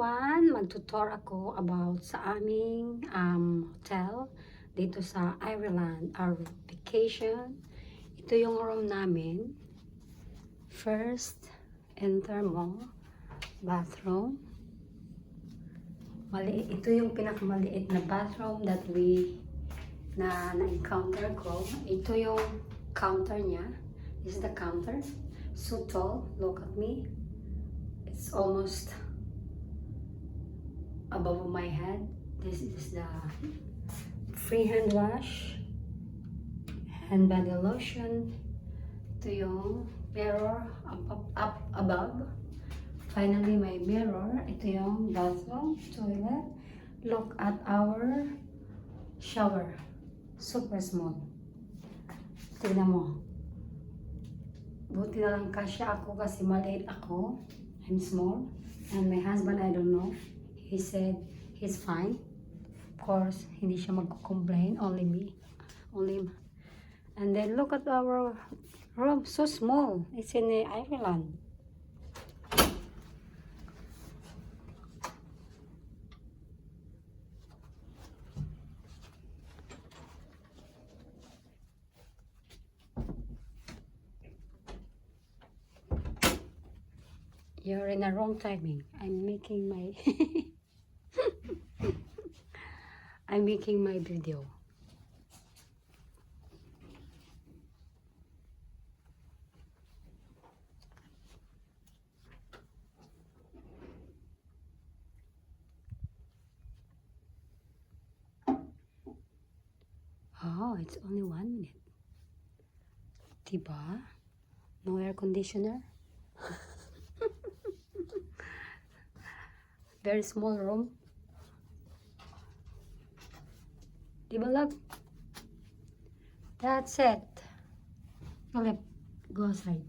everyone! Magtutor ako about sa aming hotel dito sa Ireland, our vacation. Ito yung room namin. First, enter mo, bathroom. Ito yung pinakamaliit na bathroom that na-encounter ko. Ito yung counter niya. This is the counter. So tall, look at me. It's almost above my head. This is the free hand wash, hand body lotion. Ito yung mirror up above. Finally, my mirror. Ito yung bathroom, toilet. Look at our shower. Super small. Tingnan mo. Buti na lang kasya ako kasi maliit ako. I'm small. And my husband, I don't know. He said he's fine. Of course, hindi siya magko-complain. Only me. And then look at our room. So small. It's in Ireland. You're in a wrong timing. I'm making my I'm making my video. Oh, it's only 1 minute. Diba? No air conditioner. Very small room. Diba, love? That's it. Go outside.